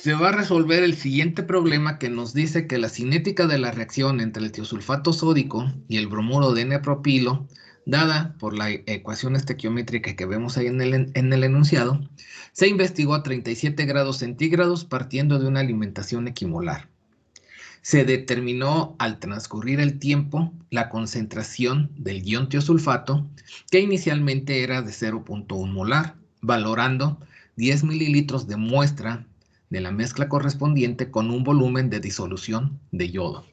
Se va a resolver el siguiente problema que nos dice que la cinética de la reacción entre el tiosulfato sódico y el bromuro de N-propilo, dada por la ecuación estequiométrica que vemos ahí en el enunciado, se investigó a 37 grados centígrados partiendo de una alimentación equimolar. Se determinó al transcurrir el tiempo la concentración del ion tiosulfato, que inicialmente era de 0.1 molar, valorando 10 mililitros de muestra de la mezcla correspondiente con un volumen de disolución de yodo.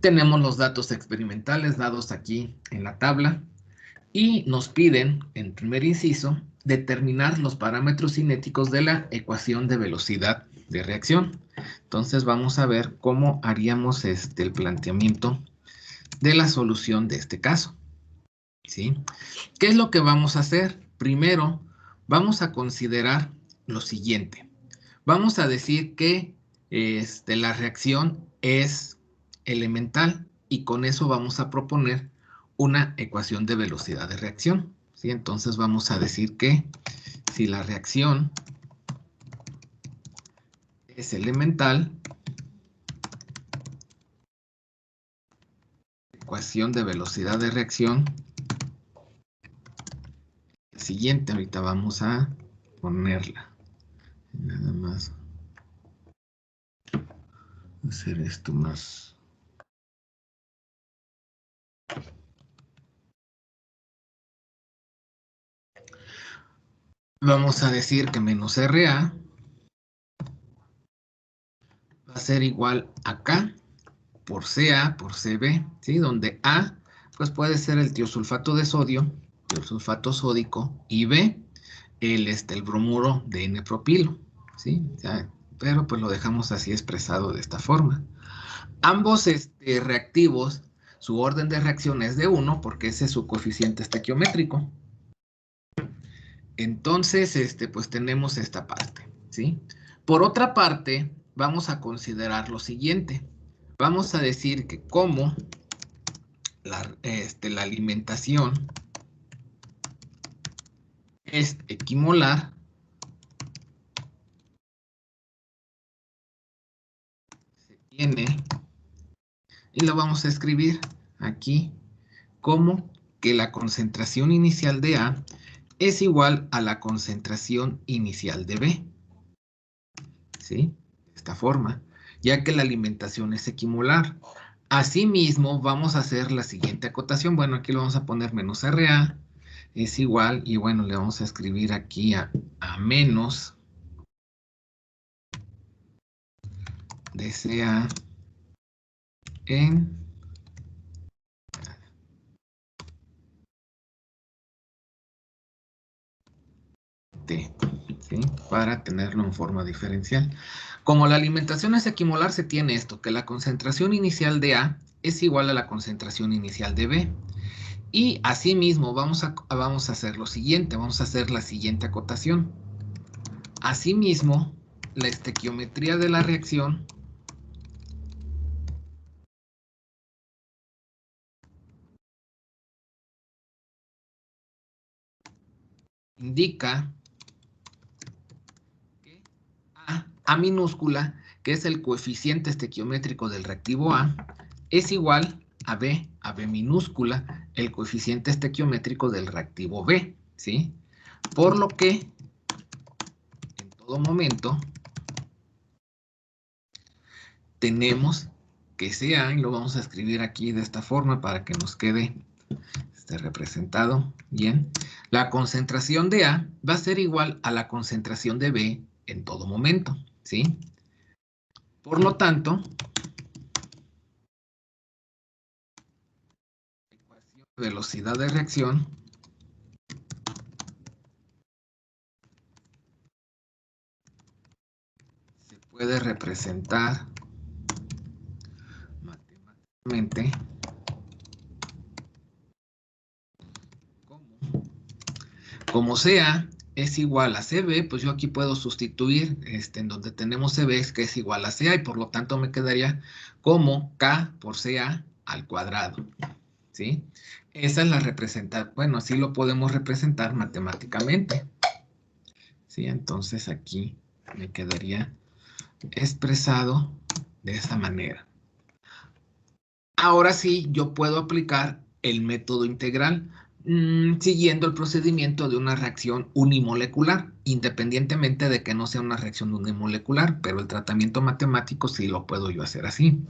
Tenemos los datos experimentales dados aquí en la tabla y nos piden, en primer inciso, determinar los parámetros cinéticos de la ecuación de velocidad de reacción. Entonces vamos a ver cómo haríamos el planteamiento de la solución de este caso. ¿Sí? ¿Qué es lo que vamos a hacer? Primero, vamos a considerar lo siguiente. Vamos a decir que la reacción es elemental y con eso vamos a proponer una ecuación de velocidad de reacción. ¿Sí? Entonces vamos a decir que si la reacción es elemental, ecuación de velocidad de reacción, la siguiente, ahorita vamos a ponerla. Nada más hacer esto más. Vamos a decir que menos RA va a ser igual a K por Ca por Cb, ¿sí? Donde A pues puede ser el tiosulfato de sodio, tiosulfato sódico, y B el bromuro de N-propilo, ¿sí? O sea, pero pues lo dejamos así expresado de esta forma. Ambos reactivos, su orden de reacción es de 1 porque ese es su coeficiente estequiométrico. Entonces, pues tenemos esta parte, ¿sí? Por otra parte, vamos a considerar lo siguiente. Vamos a decir que como la alimentación es equimolar, se tiene, y lo vamos a escribir aquí como que la concentración inicial de A es igual a la concentración inicial de B, ¿sí? De esta forma, ya que la alimentación es equimolar. Asimismo, vamos a hacer la siguiente acotación. Bueno, aquí lo vamos a poner menos RA es igual, y bueno, le vamos a escribir aquí a menos de CA en T, ¿sí? Para tenerlo en forma diferencial. Como la alimentación es equimolar, se tiene esto, que la concentración inicial de A es igual a la concentración inicial de B. Y asimismo vamos a hacer lo siguiente, vamos a hacer la siguiente acotación. Asimismo, la estequiometría de la reacción indica que A minúscula, que es el coeficiente estequiométrico del reactivo A, es igual a B minúscula, el coeficiente estequiométrico del reactivo B, ¿sí? Por lo que, en todo momento, tenemos que sea, y lo vamos a escribir aquí de esta forma para que nos quede representado bien, la concentración de A va a ser igual a la concentración de B en todo momento, ¿sí? Por lo tanto, la ecuación de velocidad de reacción se puede representar matemáticamente como sea es igual a CB, pues yo aquí puedo sustituir en donde tenemos CB que es igual a CA y por lo tanto me quedaría como K por CA al cuadrado, ¿sí? Esa es la representación, bueno, así lo podemos representar matemáticamente, ¿sí? Entonces aquí me quedaría expresado de esta manera. Ahora sí, yo puedo aplicar el método integral siguiendo el procedimiento de una reacción unimolecular, independientemente de que no sea una reacción unimolecular, pero el tratamiento matemático sí lo puedo yo hacer así.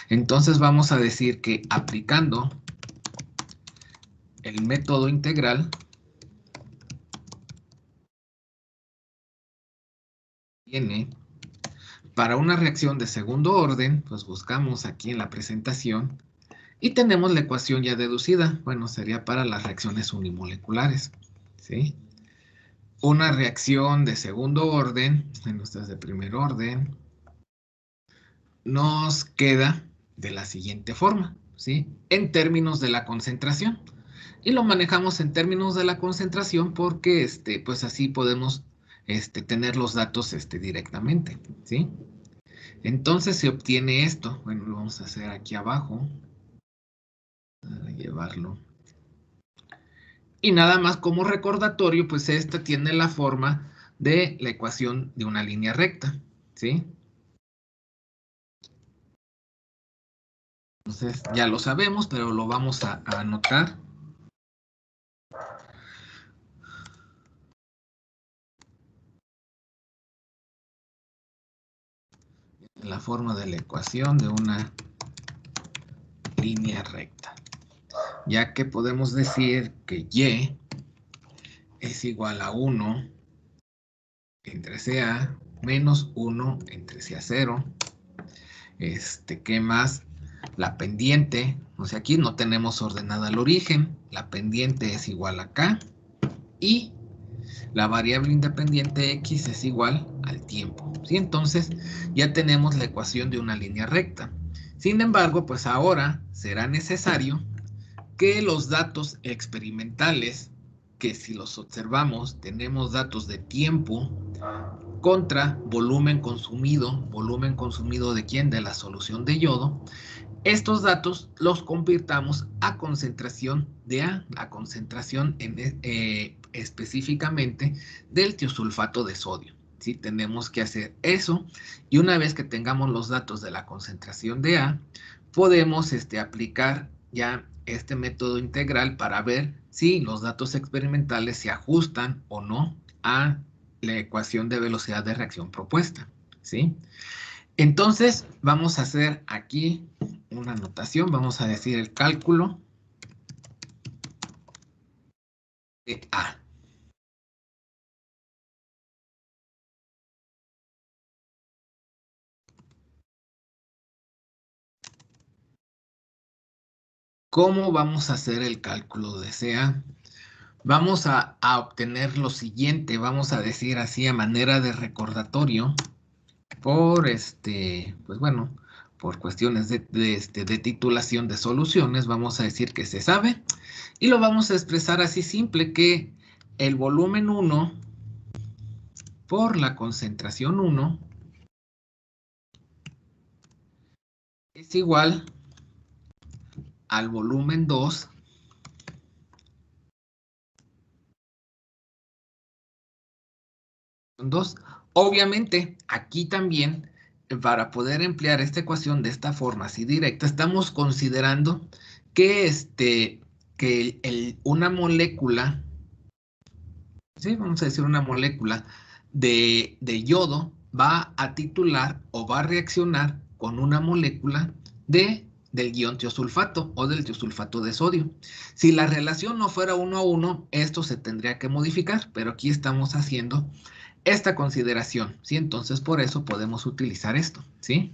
Entonces vamos a decir que aplicando el método integral tiene para una reacción de segundo orden, pues buscamos aquí en la presentación y tenemos la ecuación ya deducida. Bueno, sería para las reacciones unimoleculares, ¿sí? Una reacción de segundo orden, bueno, esta es de primer orden, nos queda de la siguiente forma, ¿sí? En términos de la concentración. Y lo manejamos en términos de la concentración porque, pues así podemos, tener los datos, directamente, ¿sí? Entonces se obtiene esto. Bueno, lo vamos a hacer aquí abajo. Para llevarlo. Y nada más como recordatorio, pues esta tiene la forma de la ecuación de una línea recta, ¿sí? Entonces ya lo sabemos, pero lo vamos a anotar. La forma de la ecuación de una línea recta. Ya que podemos decir que Y es igual a 1 entre CA menos 1 entre CA0. ¿Qué más? La pendiente, o sea, aquí no tenemos ordenada el origen, la pendiente es igual a K y la variable independiente X es igual al tiempo, ¿sí? Entonces ya tenemos la ecuación de una línea recta. Sin embargo, pues ahora será necesario que los datos experimentales, que si los observamos tenemos datos de tiempo contra volumen consumido ¿de quién? De la solución de yodo. Estos datos los convirtamos a concentración de A, la concentración específicamente del tiosulfato de sodio. ¿Sí? Tenemos que hacer eso y una vez que tengamos los datos de la concentración de A, podemos aplicar ya este método integral para ver si los datos experimentales se ajustan o no a la ecuación de velocidad de reacción propuesta, ¿sí? Entonces, vamos a hacer aquí una anotación, vamos a decir el cálculo de A. ¿Cómo vamos a hacer el cálculo de CA? Vamos a obtener lo siguiente, vamos a decir así a manera de recordatorio, por pues bueno, por cuestiones de titulación de soluciones, vamos a decir que se sabe, y lo vamos a expresar así simple, que el volumen 1 por la concentración 1 es igual al volumen 2 2. Obviamente, aquí también, para poder emplear esta ecuación de esta forma así directa, estamos considerando que, una molécula, ¿sí? Vamos a decir una molécula de yodo va a titular o va a reaccionar con una molécula del ion tiosulfato o del tiosulfato de sodio. Si la relación no fuera 1 a 1, esto se tendría que modificar, pero aquí estamos haciendo esta consideración, ¿sí? Entonces, por eso podemos utilizar esto, ¿sí?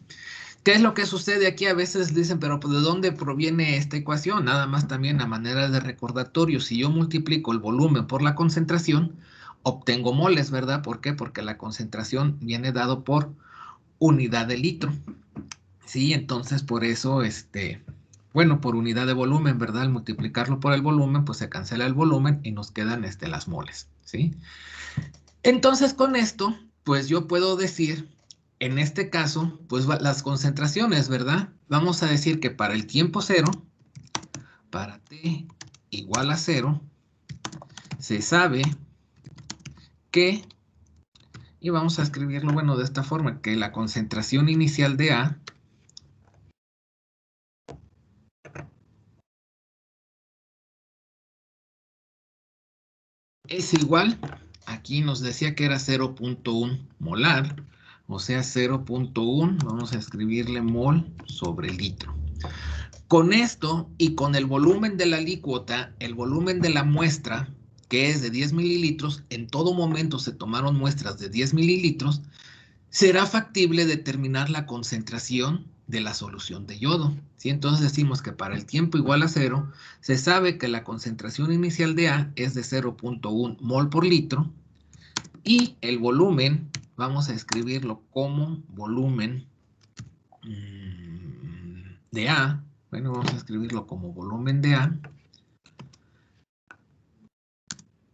¿Qué es lo que sucede aquí? A veces dicen, pero ¿de dónde proviene esta ecuación? Nada más también a manera de recordatorio, si yo multiplico el volumen por la concentración, obtengo moles, ¿verdad? ¿Por qué? Porque la concentración viene dado por unidad de litro, ¿sí? Entonces, por eso, bueno, por unidad de volumen, ¿verdad? Al multiplicarlo por el volumen, pues se cancela el volumen y nos quedan, las moles, ¿sí? Entonces, con esto, pues yo puedo decir, en este caso, pues las concentraciones, ¿verdad? Vamos a decir que para el tiempo cero, para t igual a 0, se sabe que Y vamos a escribirlo, bueno, de esta forma, que la concentración inicial de A es igual, aquí nos decía que era 0.1 molar, o sea, 0.1, vamos a escribirle mol sobre litro. Con esto y con el volumen de la alícuota, el volumen de la muestra, que es de 10 mililitros, en todo momento se tomaron muestras de 10 mililitros, será factible determinar la concentración de la solución de yodo. ¿Sí? Entonces decimos que para el tiempo igual a 0, se sabe que la concentración inicial de A es de 0.1 mol por litro y el volumen, vamos a escribirlo como volumen de A. Bueno, vamos a escribirlo como volumen de A.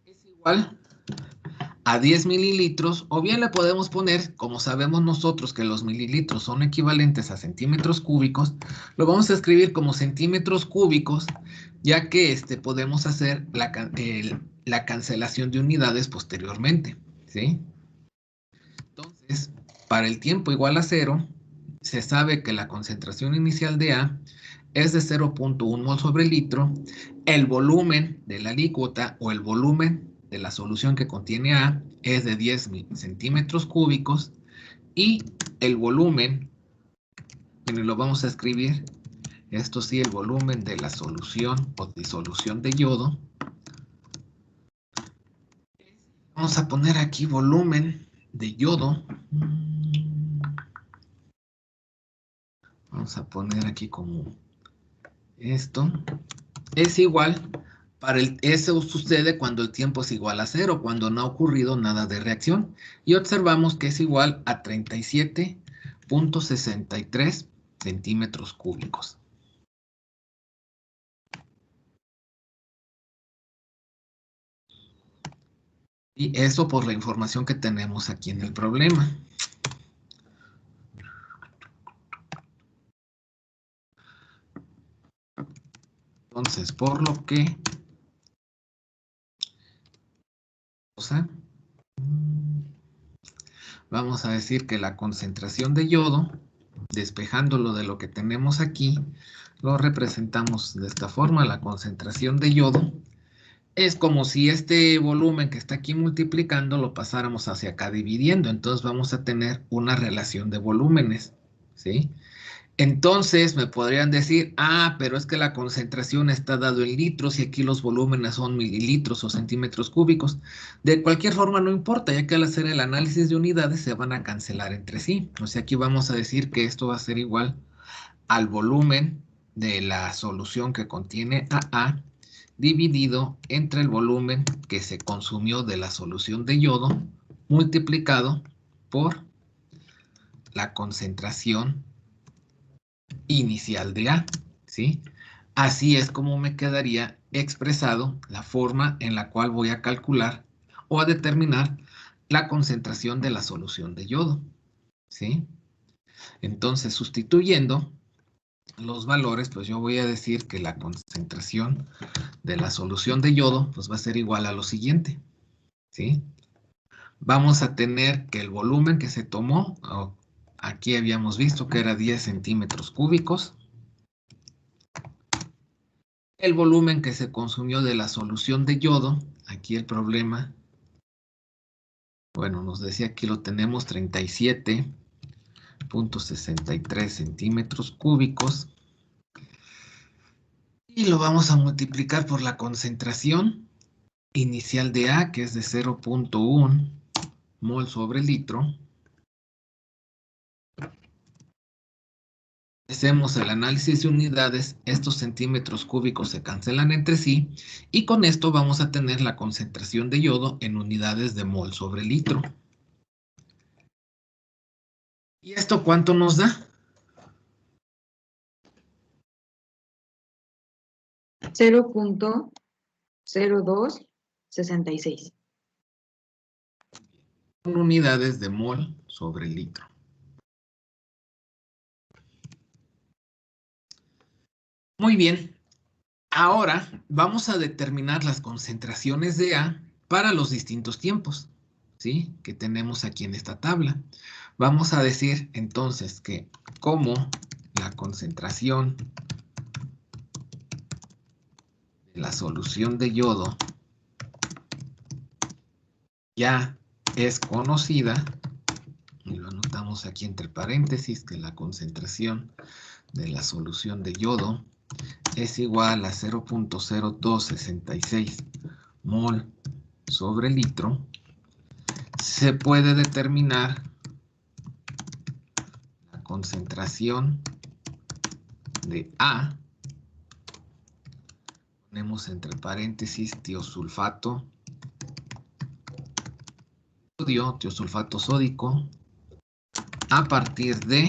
Es igual a 10 mililitros, o bien le podemos poner, como sabemos nosotros que los mililitros son equivalentes a centímetros cúbicos, lo vamos a escribir como centímetros cúbicos, ya que podemos hacer la cancelación de unidades posteriormente, ¿sí? Entonces, para el tiempo igual a 0, se sabe que la concentración inicial de A es de 0.1 mol sobre litro, el volumen de la alícuota o el volumen de la solución que contiene A es de 10 centímetros cúbicos y el volumen, y lo vamos a escribir, esto sí, el volumen de la solución o disolución de yodo. Vamos a poner aquí volumen de yodo. Vamos a poner aquí como esto. Es igual, eso sucede cuando el tiempo es igual a 0, cuando no ha ocurrido nada de reacción. Y observamos que es igual a 37.63 centímetros cúbicos. Y eso por la información que tenemos aquí en el problema. Entonces, por lo que... vamos a decir que la concentración de yodo, despejándolo de lo que tenemos aquí, lo representamos de esta forma. La concentración de yodo es como si este volumen que está aquí multiplicando lo pasáramos hacia acá dividiendo. Entonces vamos a tener una relación de volúmenes, ¿sí? Entonces me podrían decir, pero es que la concentración está dado en litros y aquí los volúmenes son mililitros o centímetros cúbicos. De cualquier forma no importa, ya que al hacer el análisis de unidades se van a cancelar entre sí. O sea, aquí vamos a decir que esto va a ser igual al volumen de la solución que contiene AA dividido entre el volumen que se consumió de la solución de yodo multiplicado por la concentración inicial de A, ¿sí? Así es como me quedaría expresado la forma en la cual voy a calcular o a determinar la concentración de la solución de yodo, ¿sí? Entonces, sustituyendo los valores, pues yo voy a decir que la concentración de la solución de yodo pues va a ser igual a lo siguiente, ¿sí? Vamos a tener que el volumen que se tomó, aquí habíamos visto que era 10 centímetros cúbicos, el volumen que se consumió de la solución de yodo, aquí el problema, bueno, nos decía que lo tenemos 37.63 centímetros cúbicos, y lo vamos a multiplicar por la concentración inicial de A, que es de 0.1 mol sobre litro. Hacemos el análisis de unidades, estos centímetros cúbicos se cancelan entre sí y con esto vamos a tener la concentración de yodo en unidades de mol sobre litro. ¿Y esto cuánto nos da? 0.0266. Unidades de mol sobre litro. Muy bien. Ahora vamos a determinar las concentraciones de A para los distintos tiempos, ¿sí? Que tenemos aquí en esta tabla. Vamos a decir entonces que como la concentración de la solución de yodo ya es conocida, y lo anotamos aquí entre paréntesis, que la concentración de la solución de yodo es igual a 0.0266 mol sobre litro, se puede determinar la concentración de A, ponemos entre paréntesis tiosulfato sodio, tiosulfato sódico, a partir de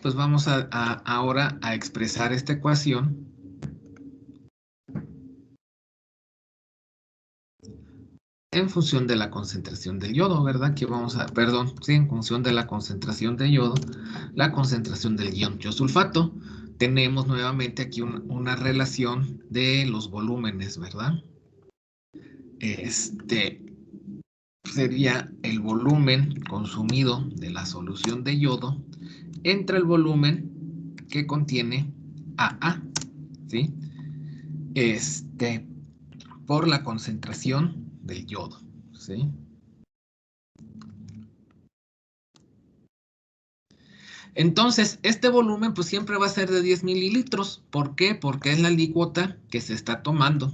pues vamos ahora a expresar esta ecuación en función de la concentración del yodo, ¿verdad? Que vamos a, perdón, sí, en función de la concentración de yodo, la concentración del ion tiosulfato. Tenemos nuevamente aquí una relación de los volúmenes, ¿verdad? Sería el volumen consumido de la solución de yodo entre el volumen que contiene AA, ¿sí? Por la concentración del yodo, ¿sí? Entonces, este volumen pues siempre va a ser de 10 mililitros. ¿Por qué? Porque es la alícuota que se está tomando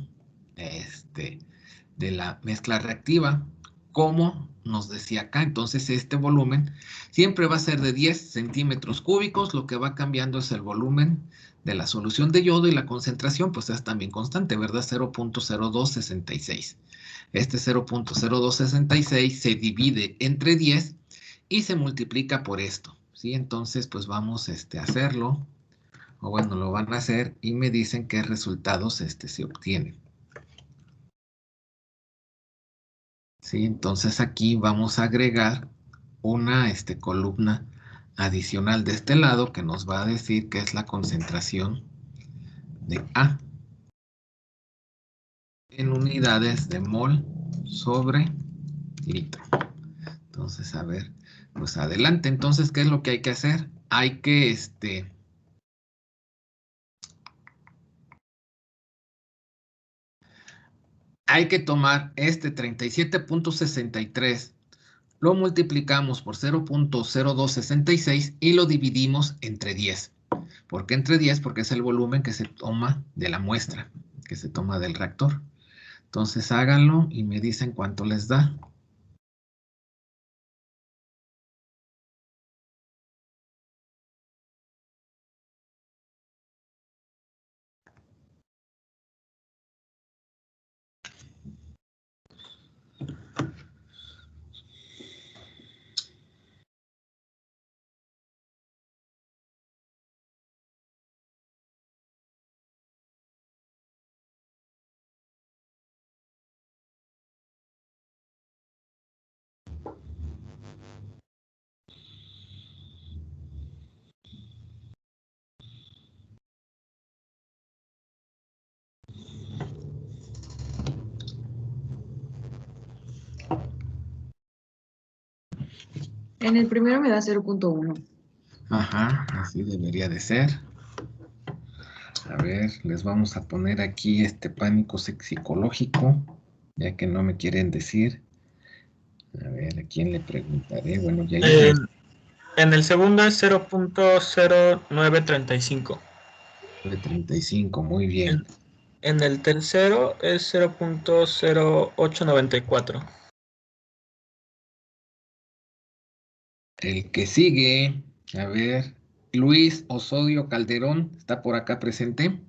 de la mezcla reactiva, como nos decía acá. Entonces, este volumen siempre va a ser de 10 centímetros cúbicos. Lo que va cambiando es el volumen de la solución de yodo y la concentración pues es también constante, ¿verdad? 0.0266. Este 0.0266 se divide entre 10 y se multiplica por esto, ¿sí? Entonces, pues vamos a hacerlo, o bueno, lo van a hacer y me dicen qué resultados se obtienen. ¿Sí? Entonces aquí vamos a agregar una columna adicional de este lado que nos va a decir que es la concentración de A en unidades de mol sobre litro. Entonces, a ver, pues adelante. Entonces, ¿qué es lo que hay que hacer? Hay que, hay que tomar este 37.63, lo multiplicamos por 0.0266 y lo dividimos entre 10. ¿Por qué entre 10? Porque es el volumen que se toma de la muestra, que se toma del reactor. Entonces háganlo y me dicen cuánto les da. En el primero me da 0.1. Ajá, así debería de ser. A ver, les vamos a poner aquí este pánico psicológico, ya que no me quieren decir. A ver, ¿a quién le preguntaré? Bueno, ya en el segundo es 0.0935. 35, muy bien. En el tercero es 0.0894. El que sigue, a ver, Luis Osodio Calderón, ¿está por acá presente?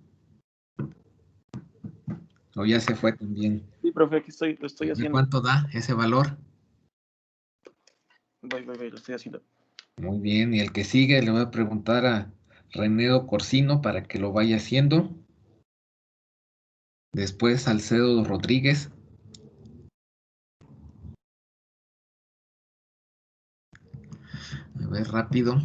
¿O ya se fue también? Sí, profe, aquí lo estoy ¿De haciendo. cuánto da ese valor? Voy, lo estoy haciendo. Muy bien, y el que sigue le voy a preguntar a René Corsino para que lo vaya haciendo. Después Salcedo Rodríguez. A ver, rápido.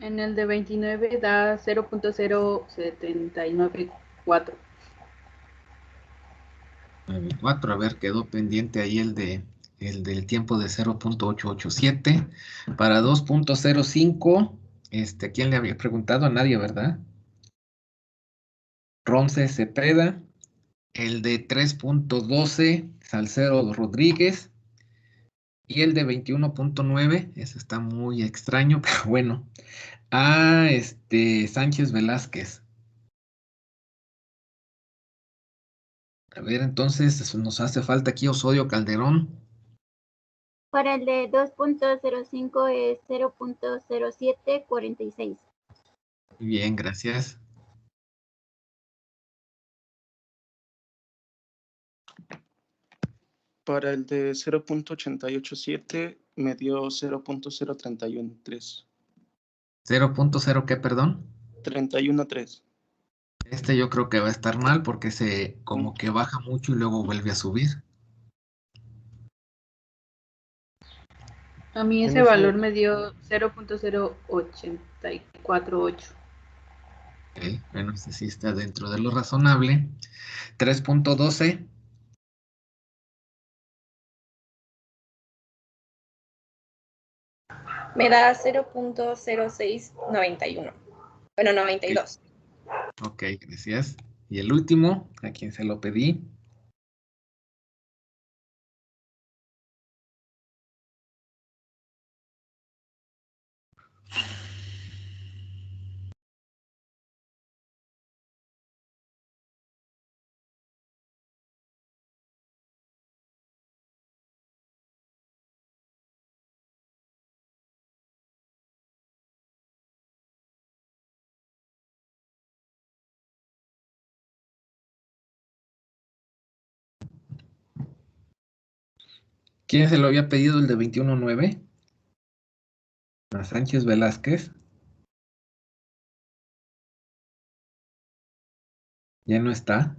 En el de 29 da 0.0794. 4, a ver, quedó pendiente ahí el del tiempo de 0.887. Para 2.05, ¿quién le había preguntado? A nadie, ¿verdad? Ronce Cepeda. El de 3.12, Salcedo Rodríguez. Y el de 21.9, ese está muy extraño, pero bueno. Sánchez Velázquez. A ver, entonces nos hace falta aquí Osorio Calderón. Para el de 2.05 es 0.0746. Muy bien, gracias. Para el de 0.887 me dio 0.0313. 0.0, ¿qué, perdón? 313. Yo creo que va a estar mal porque como que baja mucho y luego vuelve a subir. A mí ese En ese- valor me dio 0.0848. Ok, bueno, este sí está dentro de lo razonable. 3.12. Me da 0.0691. Bueno, 92. Ok, gracias. Y el último, ¿a quién se lo pedí? ¿Quién se lo había pedido el de 21.9? A Sánchez Velázquez. Ya no está.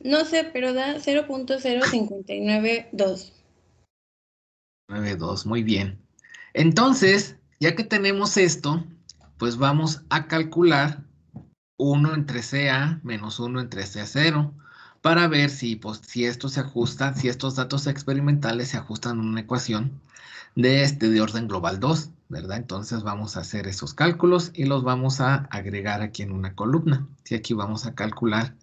No sé, pero da 0.0592. 9.2, muy bien. Entonces, ya que tenemos esto, pues vamos a calcular 1 entre CA menos 1 entre CA0 para ver si esto se ajusta, si estos datos experimentales se ajustan a una ecuación de orden global 2, ¿verdad? Entonces vamos a hacer esos cálculos y los vamos a agregar aquí en una columna. Si aquí vamos a calcular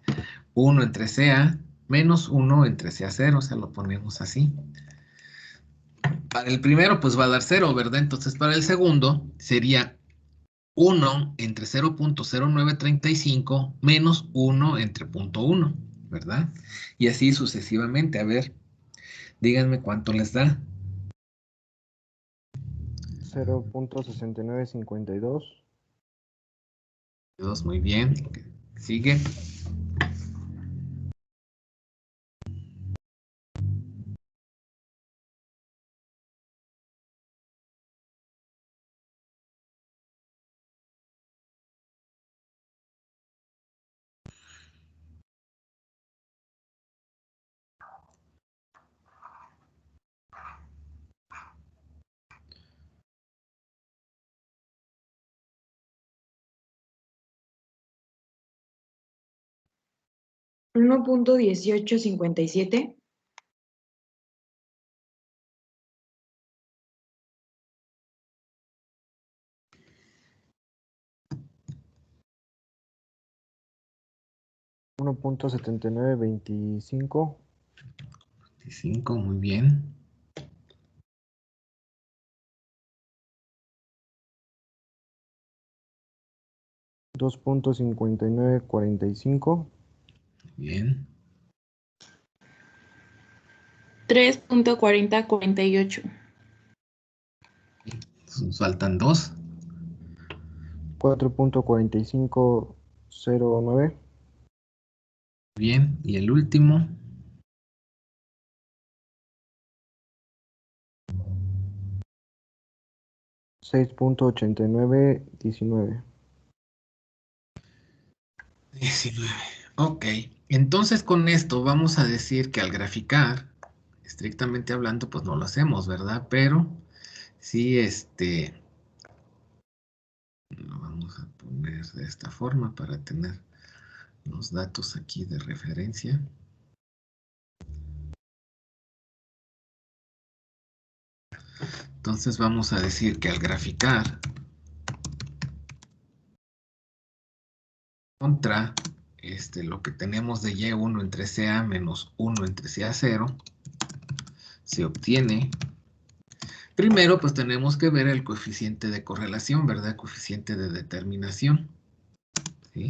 1 entre CA menos 1 entre CA0, o sea, lo ponemos así. Para el primero, pues va a dar 0, ¿verdad? Entonces para el segundo sería 1 entre 0.0935 menos 1 entre 0.1, ¿verdad? Y así sucesivamente. A ver, díganme cuánto les da. 0.6952. 2, muy bien. Sigue. ¿1.1857? 1.7925. 5, muy bien. 2.5945. Bien. 3.4048. Nos faltan 2. 4.4509. Bien. Y el último. 6.8919. 19. Ok. Entonces con esto vamos a decir que al graficar, estrictamente hablando, pues no lo hacemos, ¿verdad? Pero sí, lo vamos a poner de esta forma para tener los datos aquí de referencia. Entonces vamos a decir que al graficar contra lo que tenemos de Y1 entre CA menos 1 entre CA0, se obtiene, primero pues tenemos que ver el coeficiente de correlación, ¿verdad? Coeficiente de determinación, ¿sí?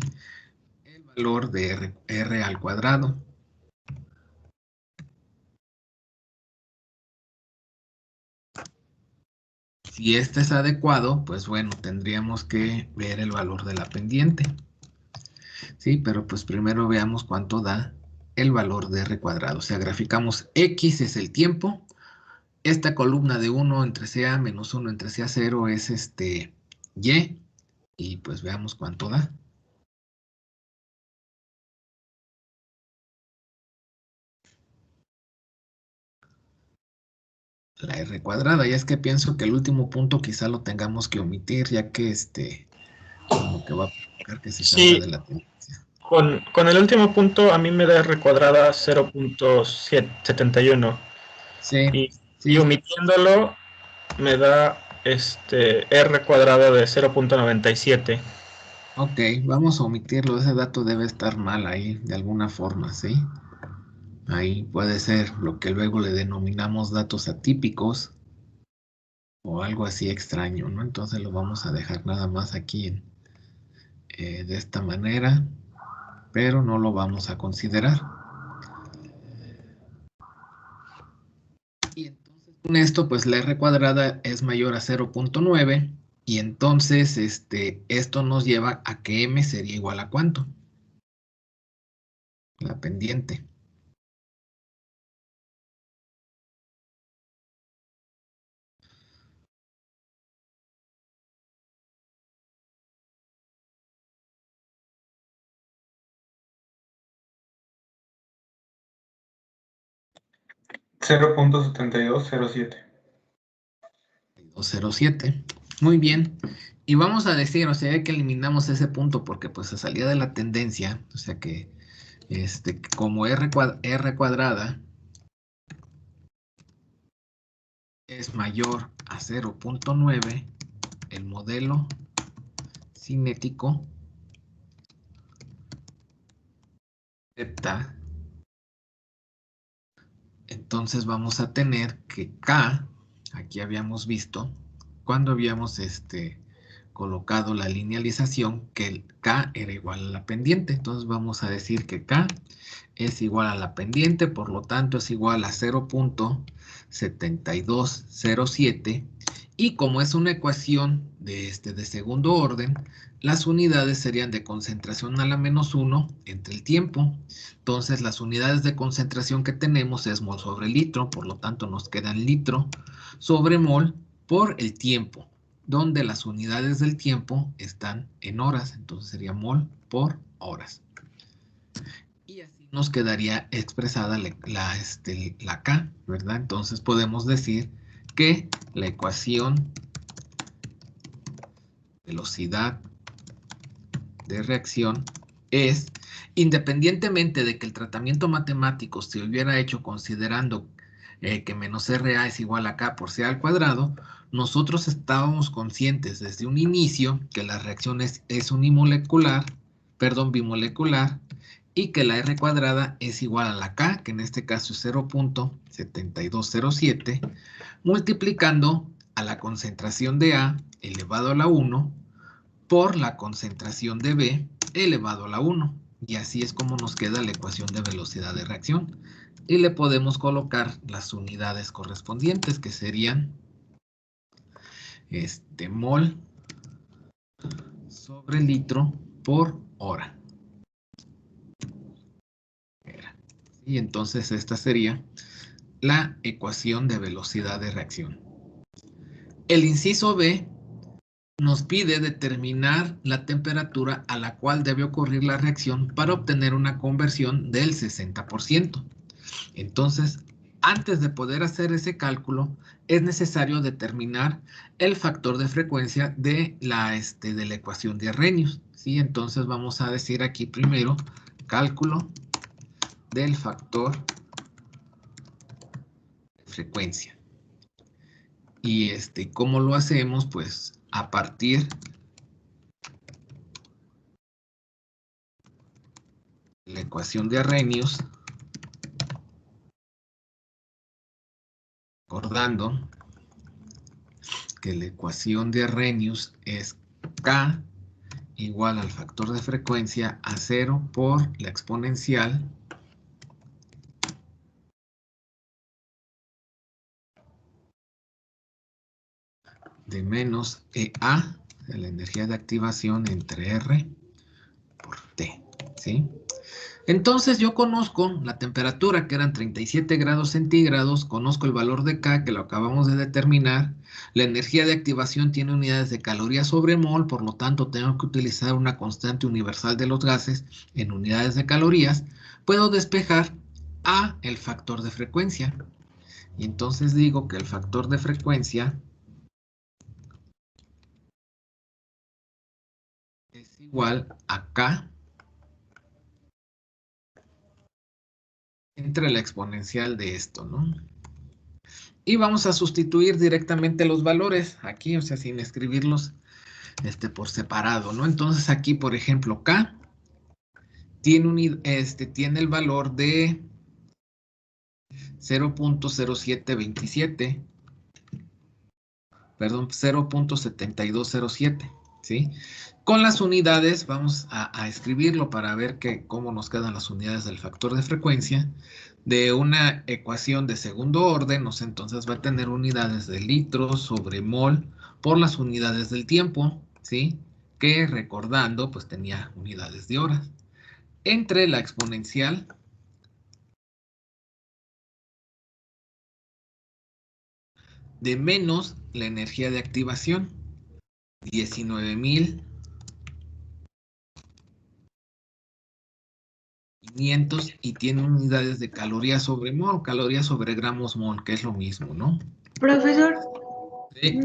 El valor de R al cuadrado. Si este es adecuado, pues bueno, tendríamos que ver el valor de la pendiente. Sí, pero pues primero veamos cuánto da el valor de R cuadrado. O sea, graficamos X es el tiempo. Esta columna de 1 entre CA menos 1 entre CA0 es Y. Y pues veamos cuánto da. La R cuadrada. Ya es que pienso que el último punto quizá lo tengamos que omitir, ya que como que va a provocar que se salga Sí, de la tendencia. con el último punto a mí me da R cuadrada 0.71. Sí, Y omitiéndolo me da R cuadrada de 0.97. ok, vamos a omitirlo. Ese dato debe estar mal ahí de alguna forma, ¿sí? Ahí puede ser lo que luego le denominamos datos atípicos o algo así extraño, ¿no? Entonces lo vamos a dejar nada más aquí de esta manera, pero no lo vamos a considerar. Y entonces con esto, pues la R cuadrada es mayor a 0.9 y entonces esto nos lleva a que M sería igual a ¿cuánto? La pendiente. $0.7207. 207. Muy bien. Y vamos a decir, o sea, que eliminamos ese punto porque pues se salía de la tendencia, o sea que como R cuadrada es mayor a 0.9, el modelo cinético acepta, entonces vamos a tener que K, aquí habíamos visto, cuando habíamos colocado la linealización, que el K era igual a la pendiente, entonces vamos a decir que K es igual a la pendiente, por lo tanto es igual a 0.7207 y como es una ecuación de segundo orden, las unidades serían de concentración a la menos 1 entre el tiempo. Entonces las unidades de concentración que tenemos es mol sobre litro, por lo tanto nos quedan litro sobre mol por el tiempo, donde las unidades del tiempo están en horas, entonces sería mol por horas. Y así nos quedaría expresada la K, ¿verdad? Entonces podemos decir que la ecuación velocidad de reacción es, independientemente de que el tratamiento matemático se hubiera hecho considerando que menos RA es igual a K por C al cuadrado, nosotros estábamos conscientes desde un inicio que la reacción es bimolecular, y que la R cuadrada es igual a la K, que en este caso es 0.7207, multiplicando a la concentración de A elevado a la 1 por la concentración de B elevado a la 1. Y así es como nos queda la ecuación de velocidad de reacción. Y le podemos colocar las unidades correspondientes, que serían mol sobre litro por hora. Y entonces esta sería la ecuación de velocidad de reacción. El inciso B nos pide determinar la temperatura a la cual debe ocurrir la reacción para obtener una conversión del 60%. Entonces, antes de poder hacer ese cálculo, es necesario determinar el factor de frecuencia de la ecuación de Arrhenius, ¿sí? Entonces vamos a decir aquí primero cálculo del factor de frecuencia. Y ¿cómo lo hacemos? Pues a partir de la ecuación de Arrhenius, recordando que la ecuación de Arrhenius es K igual al factor de frecuencia a 0 por la exponencial de menos EA, de la energía de activación entre R por T, ¿sí? Entonces yo conozco la temperatura, que eran 37 grados centígrados, conozco el valor de K, que lo acabamos de determinar, la energía de activación tiene unidades de calorías sobre mol, por lo tanto tengo que utilizar una constante universal de los gases en unidades de calorías, puedo despejar a el factor de frecuencia. Y entonces digo que el factor de frecuencia es igual a K entre la exponencial de esto, ¿no? Y vamos a sustituir directamente los valores aquí, o sea, sin escribirlos por separado, ¿no? Entonces aquí, por ejemplo, K tiene el valor de 0.0727, perdón, 0.7207, ¿sí? Con las unidades, vamos a escribirlo para ver cómo nos quedan las unidades del factor de frecuencia. De una ecuación de segundo orden, entonces va a tener unidades de litros sobre mol por las unidades del tiempo, ¿sí? Que recordando, pues tenía unidades de horas. Entre la exponencial de menos la energía de activación, 19.500, y tiene unidades de calorías sobre mol, calorías sobre gramos mol, que es lo mismo, ¿no? Profesor, Sí.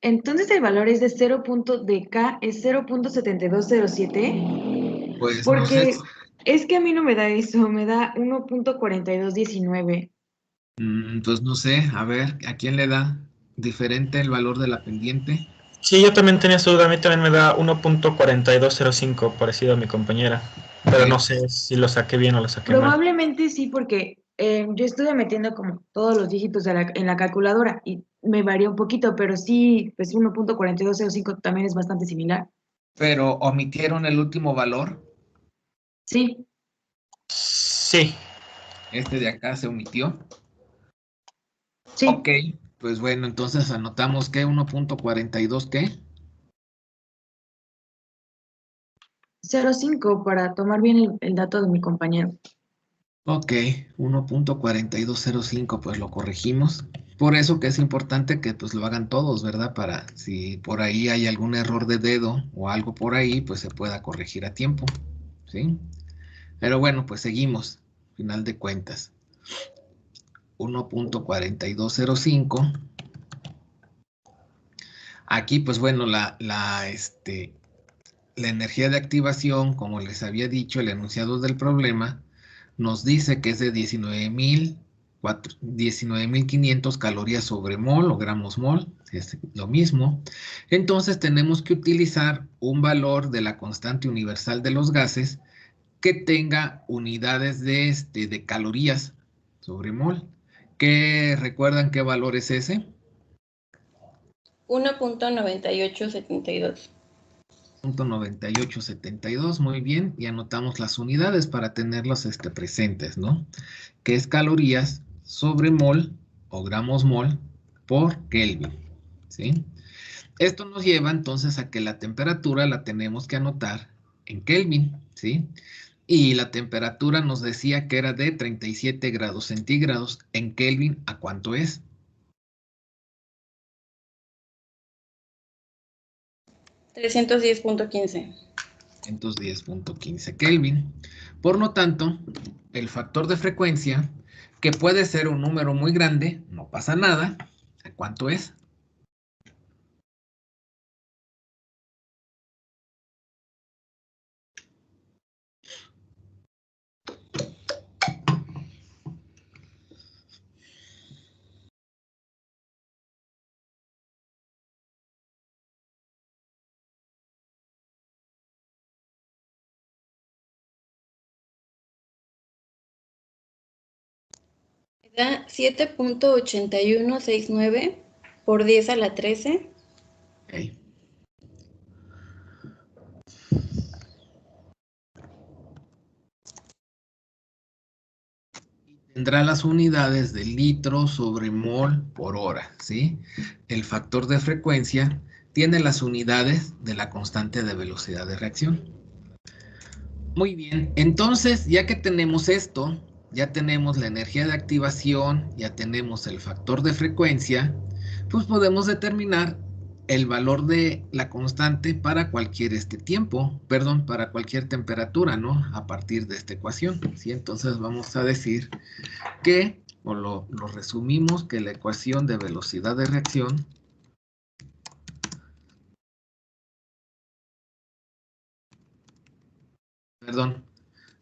entonces el valor es de 0. de K es 0.7207. Pues no Porque sé. es que a mí no me da eso, me da 1.4219. Pues no sé, a ver, ¿a quién le da diferente el valor de la pendiente? Sí, yo también tenía esa duda. A mí también me da 1.4205, parecido a mi compañera. Pero no sé si lo saqué bien o lo saqué mal. Probablemente sí, porque yo estuve metiendo como todos los dígitos en la calculadora y me varía un poquito, pero sí, pues 1.4205 también es bastante similar. Pero omitieron el último valor. Sí. Sí. Este de acá se omitió. Sí. Ok, pues bueno, entonces anotamos que 1.42, ¿qué? 0.5 para tomar bien el dato de mi compañero. Ok, 1.4205, pues lo corregimos. Por eso que es importante que pues lo hagan todos, ¿verdad? Para si por ahí hay algún error de dedo o algo por ahí, pues se pueda corregir a tiempo, ¿sí? Pero bueno, pues seguimos, final de cuentas. 1.4205. Aquí, pues bueno, la energía de activación, como les había dicho, el enunciado del problema, nos dice que es de 19.500 calorías sobre mol o gramos mol, es lo mismo. Entonces tenemos que utilizar un valor de la constante universal de los gases que tenga unidades de calorías sobre mol. ¿Qué recuerdan qué valor es ese? 1.9872. 0.9872, muy bien, y anotamos las unidades para tenerlas presentes, ¿no? Que es calorías sobre mol o gramos mol por Kelvin, ¿sí? Esto nos lleva entonces a que la temperatura la tenemos que anotar en Kelvin, ¿sí? Y la temperatura nos decía que era de 37 grados centígrados. En Kelvin, ¿a cuánto es? 310.15. 310.15 Kelvin. Por lo tanto, el factor de frecuencia que puede ser un número muy grande, no pasa nada. ¿Cuánto es? Da 7.8169 por 10 a la 13. Okay. Tendrá las unidades de litro sobre mol por hora, ¿sí? El factor de frecuencia tiene las unidades de la constante de velocidad de reacción. Muy bien, entonces ya que tenemos esto, ya tenemos la energía de activación, ya tenemos el factor de frecuencia, pues podemos determinar el valor de la constante para cualquier para cualquier temperatura, ¿no? A partir de esta ecuación, ¿sí? Entonces vamos a decir que, o lo resumimos, que la ecuación de velocidad de reacción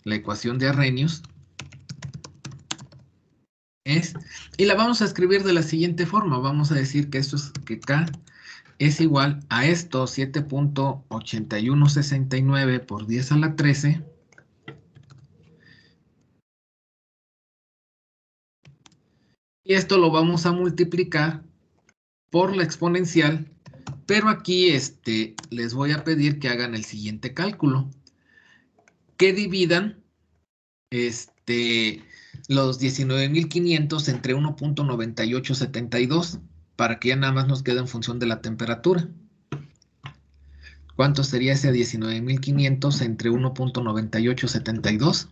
la ecuación de Arrhenius es, y la vamos a escribir de la siguiente forma, vamos a decir que esto es, que K es igual a esto, 7.8169 por 10 a la 13, y esto lo vamos a multiplicar por la exponencial, pero aquí les voy a pedir que hagan el siguiente cálculo, que dividan los 19.500 entre 1.9872 para que ya nada más nos quede en función de la temperatura. ¿Cuánto sería ese 19.500 entre 1.9872?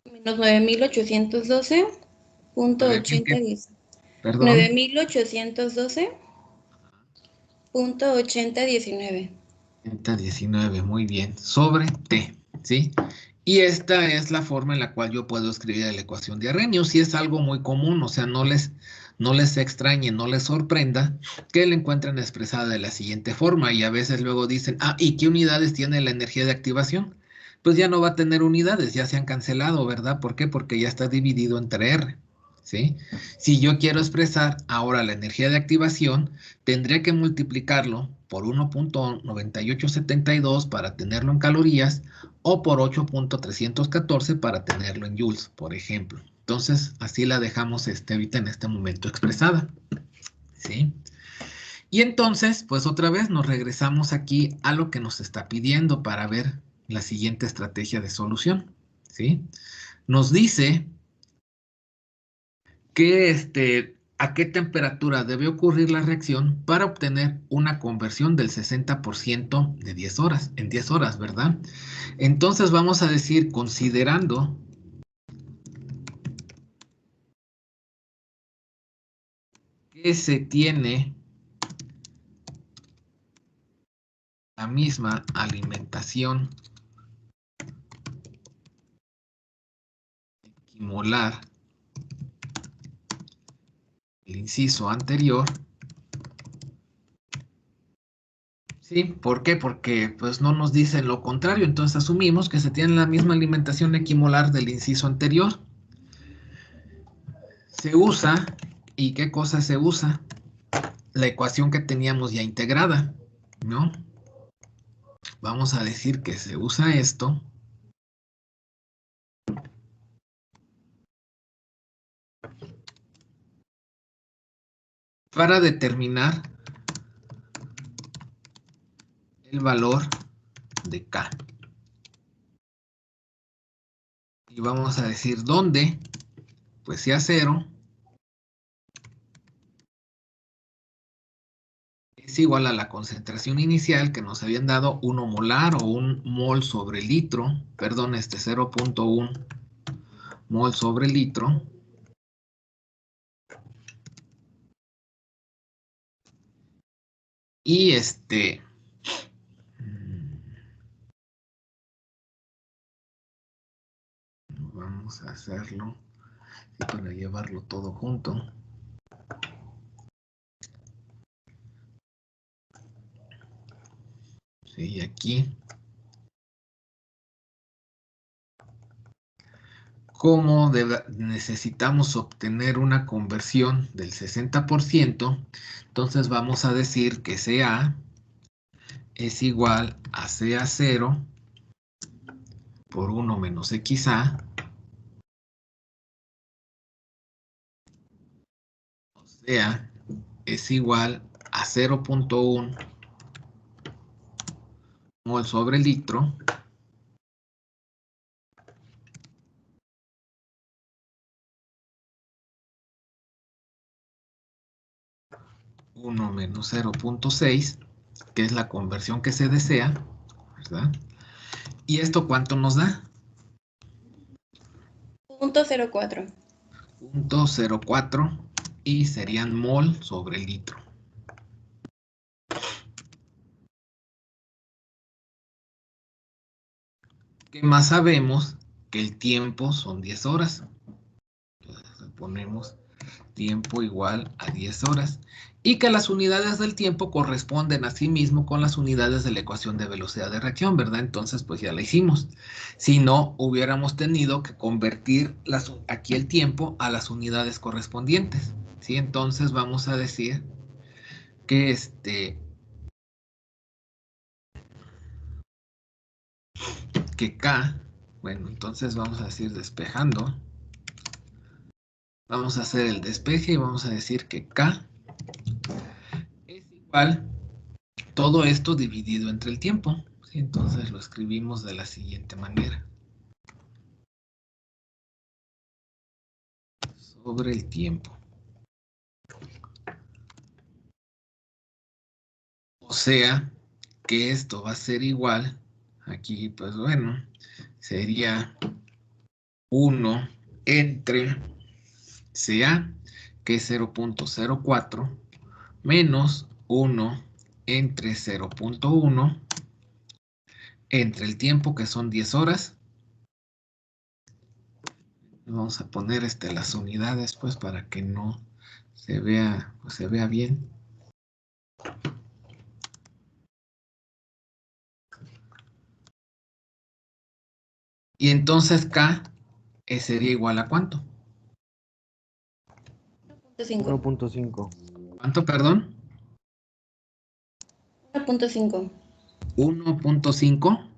Menos 9.812.80. Perdón. 9.812.8019. 19, muy bien. Sobre T, ¿sí? Y esta es la forma en la cual yo puedo escribir la ecuación de Arrhenius, y es algo muy común, o sea, no les extrañe, no les sorprenda que la encuentren expresada de la siguiente forma, y a veces luego dicen, ¿y qué unidades tiene la energía de activación? Pues ya no va a tener unidades, ya se han cancelado, ¿verdad? ¿Por qué? Porque ya está dividido entre R, ¿sí? Si yo quiero expresar ahora la energía de activación, tendría que multiplicarlo por 1.9872 para tenerlo en calorías, o por 8.314 para tenerlo en joules, por ejemplo. Entonces, así la dejamos ahorita en este momento expresada, ¿sí? Y entonces, pues otra vez nos regresamos aquí a lo que nos está pidiendo para ver la siguiente estrategia de solución, ¿sí? Nos dice que a qué temperatura debe ocurrir la reacción para obtener una conversión del 60% de 10 horas, en 10 horas, ¿verdad? Entonces vamos a decir, considerando que se tiene la misma alimentación equimolar del inciso anterior. ¿Sí? ¿Por qué? Porque pues no nos dicen lo contrario, entonces asumimos que se tiene la misma alimentación equimolar del inciso anterior. Se usa, ¿y qué cosa se usa? La ecuación que teníamos ya integrada, ¿no? Vamos a decir que se usa esto para determinar el valor de K. Y vamos a decir dónde, pues sea 0, es igual a la concentración inicial que nos habían dado 1 molar o 1 mol sobre litro, perdón, 0.1 mol sobre litro. Y vamos a hacerlo para llevarlo todo junto. Sí, y aquí. Como necesitamos obtener una conversión del 60%, entonces vamos a decir que CA es igual a CA0 por 1 menos XA, o sea, es igual a 0.1 mol sobre litro, menos 0.6, que es la conversión que se desea, ¿verdad? ¿Y esto cuánto nos da? 0.04. 0.04 y serían mol sobre litro. ¿Qué más sabemos? Que el tiempo son 10 horas. Entonces ponemos tiempo igual a 10 horas. Y que las unidades del tiempo corresponden a sí mismo con las unidades de la ecuación de velocidad de reacción, ¿verdad? Entonces, pues ya la hicimos. Si no, hubiéramos tenido que convertir aquí el tiempo a las unidades correspondientes, ¿sí? Entonces vamos a decir que que K, bueno, entonces vamos a decir despejando. Vamos a hacer el despeje y vamos a decir que K es igual todo esto dividido entre el tiempo. ¿Sí? Entonces lo escribimos de la siguiente manera. Sobre el tiempo. O sea, que esto va a ser igual. Aquí, pues bueno, sería 1 entre CA, que es 0.04, menos 1 entre 0.1, entre el tiempo, que son 10 horas. Vamos a poner las unidades, pues, para que no se vea, pues, se vea bien. Y entonces K sería igual a ¿cuánto? 1.5. 1.5. ¿Cuánto, perdón? 1.5. 1.5.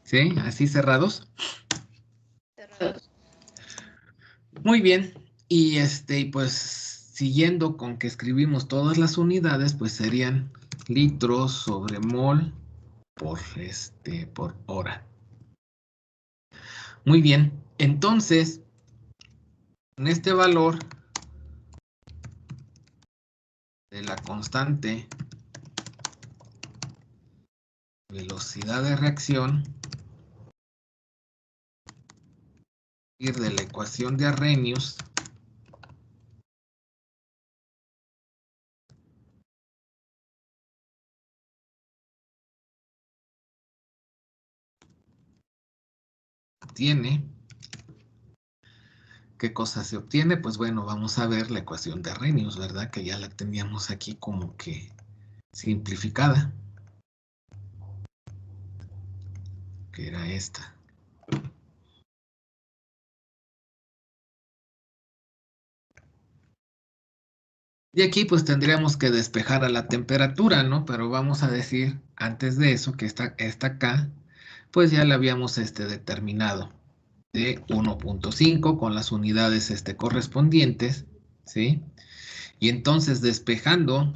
¿Sí? Así cerrados. Cerrados. Muy bien. Y pues siguiendo con que escribimos todas las unidades, pues serían litros sobre mol por hora. Muy bien. Entonces, en este valor de la constante velocidad de reacción, ir de la ecuación de Arrhenius, tiene, ¿qué cosa se obtiene? Pues bueno, vamos a ver la ecuación de Arrhenius, ¿verdad? Que ya la teníamos aquí como que simplificada, que era esta. Y aquí pues tendríamos que despejar a la temperatura, ¿no? Pero vamos a decir antes de eso que esta K, pues ya la habíamos determinado de 1.5 con las unidades correspondientes, ¿sí? Y entonces despejando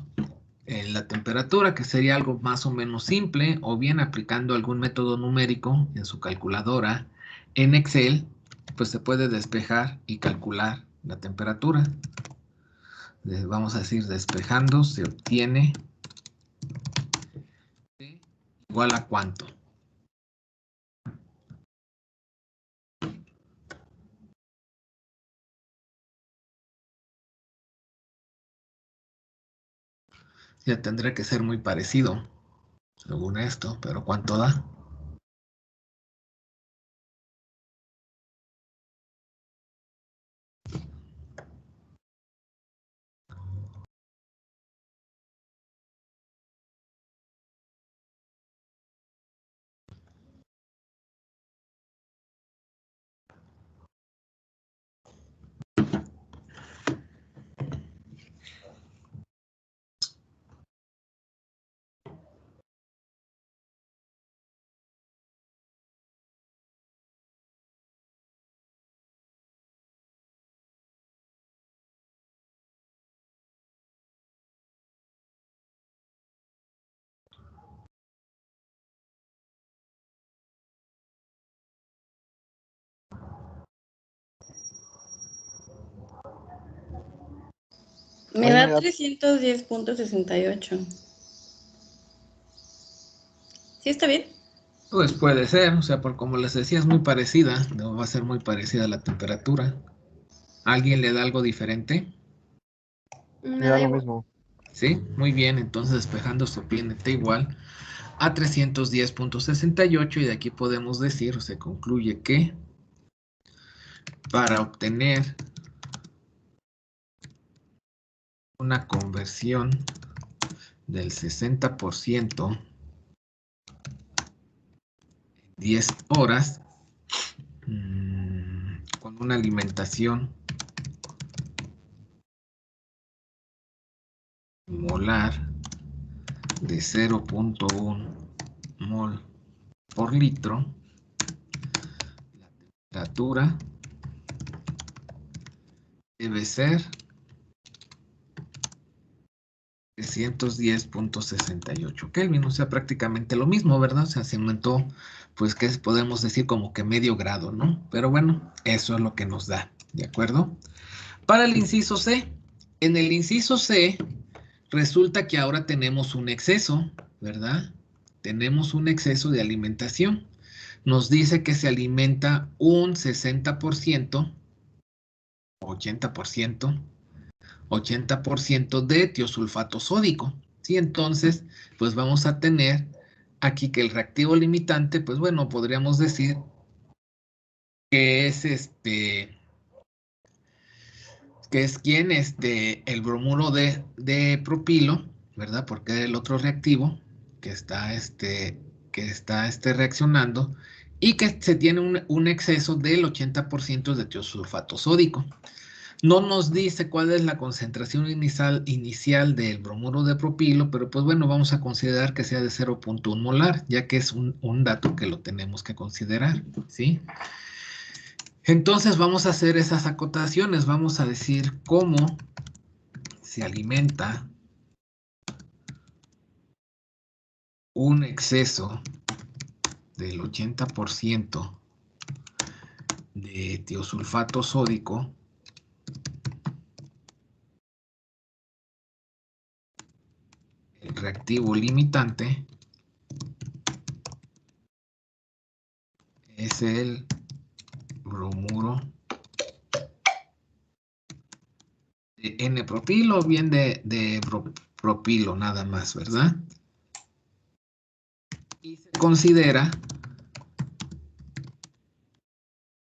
la temperatura, que sería algo más o menos simple, o bien aplicando algún método numérico en su calculadora en Excel, pues se puede despejar y calcular la temperatura. Vamos a decir despejando se obtiene igual a ¿cuánto? Ya tendría que ser muy parecido según esto, pero ¿cuánto da? Me Ahí da me da- 310.68. ¿Sí está bien? Pues puede ser, o sea, por como les decía, es muy parecida, no va a ser muy parecida la temperatura. ¿Alguien le da algo diferente? Me da lo mismo. Sí, muy bien, entonces despejando su PNT igual a 310.68 y de aquí podemos decir, o se concluye que para obtener una conversión del 60% en 10 horas, con una alimentación molar de 0.1 mol por litro, la temperatura debe ser 310.68 Kelvin, o sea, prácticamente lo mismo, ¿verdad? O sea, se aumentó, pues, ¿qué podemos decir? Como que medio grado, ¿no? Pero bueno, eso es lo que nos da, ¿de acuerdo? Para el inciso C, en el inciso C, resulta que ahora tenemos un exceso, ¿verdad? Tenemos un exceso de alimentación. Nos dice que se alimenta un 60%, 80% de tiosulfato sódico. ¿Sí? Entonces, pues vamos a tener aquí que el reactivo limitante, pues bueno, podríamos decir que es el bromuro de propilo, ¿verdad? Porque es el otro reactivo que está reaccionando y que se tiene un exceso del 80% de tiosulfato sódico. No nos dice cuál es la concentración inicial del bromuro de propilo, pero pues bueno, vamos a considerar que sea de 0.1 molar, ya que es un dato que lo tenemos que considerar, ¿sí? Entonces vamos a hacer esas acotaciones, vamos a decir cómo se alimenta un exceso del 80% de tiosulfato sódico el reactivo limitante es el bromuro de N-propilo o bien de propilo nada más, ¿verdad? Y se considera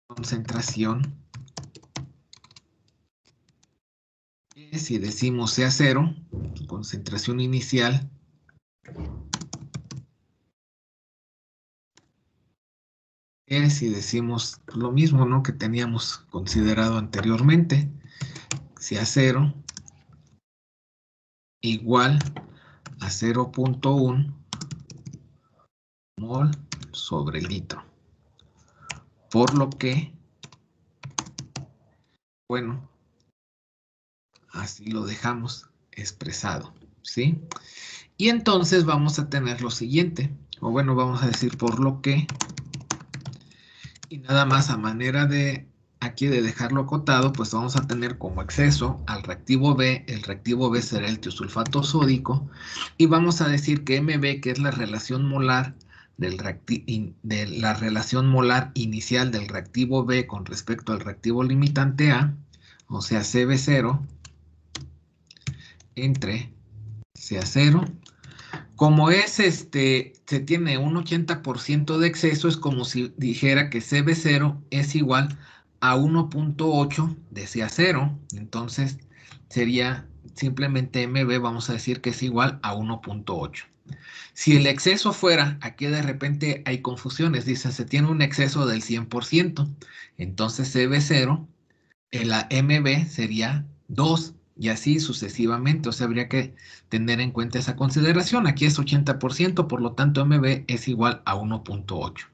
concentración que si decimos sea cero, su concentración inicial es si decimos lo mismo, ¿no? Que teníamos considerado anteriormente, sea cero igual a 0.1 mol sobre litro. Por lo que, bueno, así lo dejamos expresado, ¿sí? Y entonces vamos a tener lo siguiente, o bueno, vamos a decir por lo que, y nada más a manera de aquí de dejarlo acotado, pues vamos a tener como exceso al reactivo B, el reactivo B será el tiosulfato sódico, y vamos a decir que MB, que es la relación molar de la relación molar inicial del reactivo B con respecto al reactivo limitante A, o sea, CB0 entre CA0. Como se tiene un 80% de exceso, es como si dijera que CB0 es igual a 1.8 de CA0. Entonces, sería simplemente MB, vamos a decir que es igual a 1.8. Si el exceso fuera, aquí de repente hay confusiones, dice, se tiene un exceso del 100%. Entonces, CB0, la MB sería 2 y así sucesivamente, o sea, habría que tener en cuenta esa consideración. Aquí es 80%, por lo tanto MB es igual a 1.8.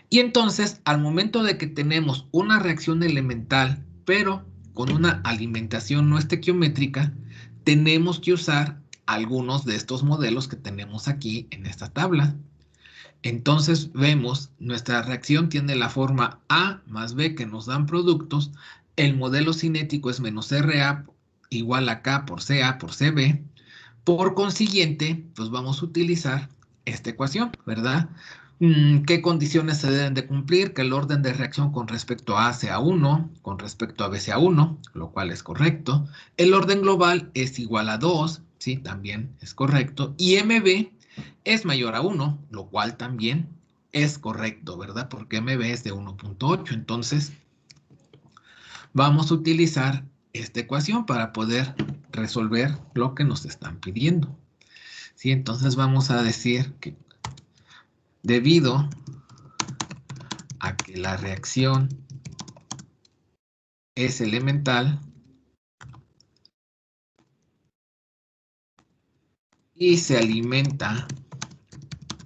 Y entonces, al momento de que tenemos una reacción elemental, pero con una alimentación no estequiométrica, tenemos que usar algunos de estos modelos que tenemos aquí en esta tabla. Entonces vemos, nuestra reacción tiene la forma A más B que nos dan productos, el modelo cinético es menos RA igual a K por CA por CB. Por consiguiente, pues vamos a utilizar esta ecuación, ¿verdad? ¿Qué condiciones se deben de cumplir? Que el orden de reacción con respecto a A sea 1, con respecto a B sea 1, lo cual es correcto. El orden global es igual a 2, ¿sí? También es correcto. Y MB es mayor a 1, lo cual también es correcto, ¿verdad? Porque MB es de 1.8. Entonces, vamos a utilizar esta ecuación para poder resolver lo que nos están pidiendo. ¿Sí? Entonces vamos a decir que debido a que la reacción es elemental y se alimenta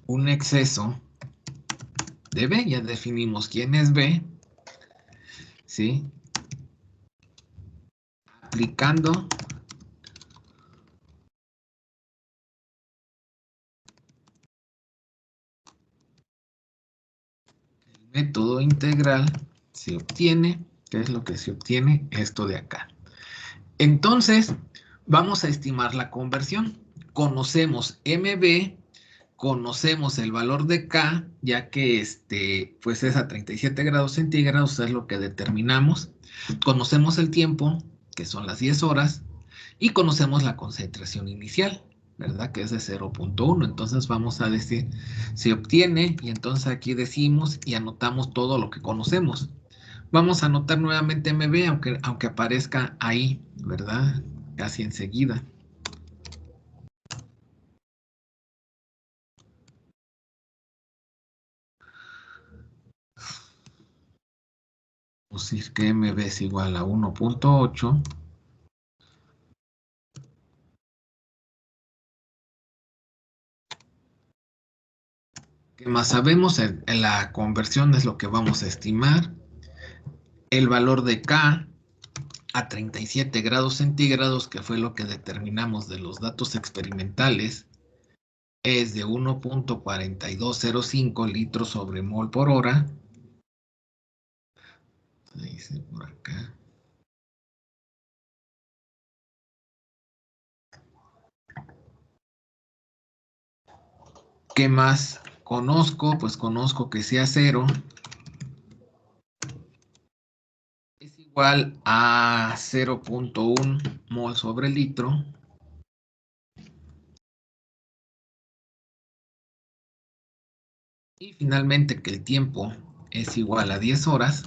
un exceso de B, ya definimos quién es B, ¿sí? Aplicando el método integral se obtiene, ¿qué es lo que se obtiene? Esto de acá. Entonces, vamos a estimar la conversión. Conocemos MB, conocemos el valor de K, ya que pues es a 37 grados centígrados, es lo que determinamos. Conocemos el tiempo, que son las 10 horas, y conocemos la concentración inicial, ¿verdad? Que es de 0.1. Entonces vamos a decir, se obtiene, y entonces aquí decimos y anotamos todo lo que conocemos. Vamos a anotar nuevamente MB, aunque aparezca ahí, ¿verdad? Casi enseguida. Vamos a decir que MB es igual a 1.8. ¿Qué más sabemos? En la conversión es lo que vamos a estimar. El valor de K a 37 grados centígrados, que fue lo que determinamos de los datos experimentales, es de 1.4205 litros sobre mol por hora. Dice por acá. ¿Qué más conozco? Pues conozco que sea 0 es igual a 0.1 mol sobre litro. Y finalmente que el tiempo es igual a 10 horas.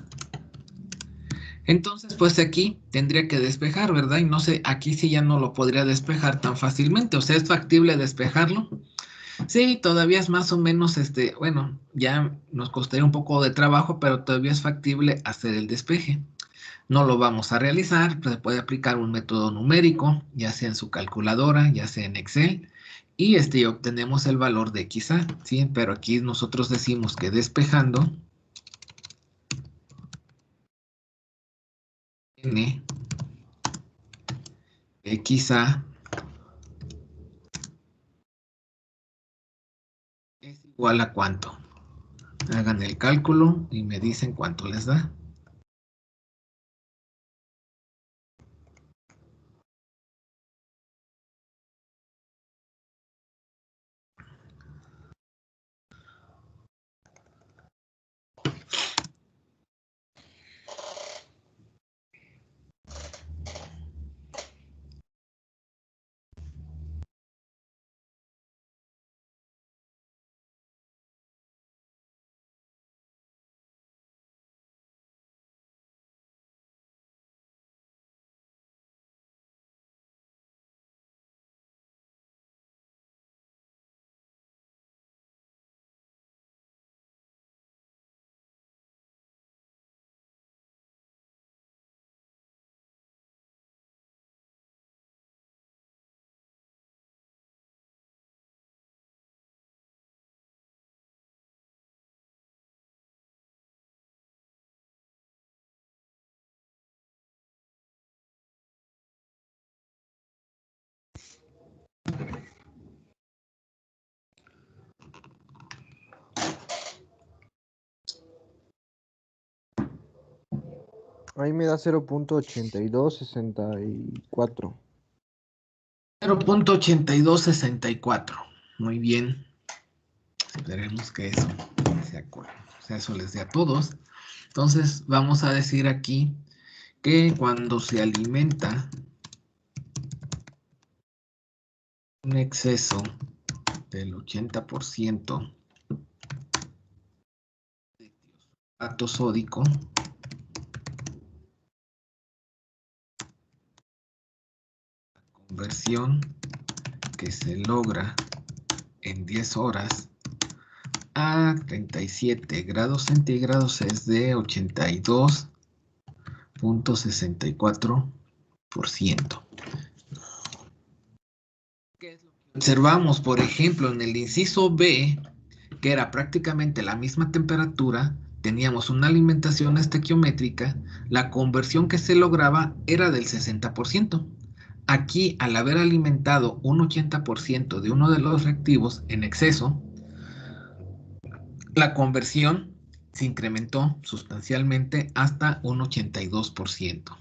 Entonces, pues aquí tendría que despejar, ¿verdad? Y no sé, aquí sí ya no lo podría despejar tan fácilmente. O sea, ¿es factible despejarlo? Sí, todavía es más o menos, bueno, ya nos costaría un poco de trabajo, pero todavía es factible hacer el despeje. No lo vamos a realizar, se puede aplicar un método numérico, ya sea en su calculadora, ya sea en Excel, y obtenemos el valor de XA, ¿sí? Pero aquí nosotros decimos que despejando N XA es igual a ¿cuánto? Hagan el cálculo y me dicen cuánto les da. Ahí me da 0.8264. 0.8264. Muy bien. Esperemos que eso sea, eso les dé a todos. Entonces, vamos a decir aquí que cuando se alimenta un exceso del 80% de sulfato sódico, la conversión que se logra en 10 horas a 37 grados centígrados es de 82.64%. ¿Qué es lo que observamos, por ejemplo, en el inciso B, que era prácticamente la misma temperatura? Teníamos una alimentación estequiométrica, la conversión que se lograba era del 60%. Aquí, al haber alimentado un 80% de uno de los reactivos en exceso, la conversión se incrementó sustancialmente hasta un 82%.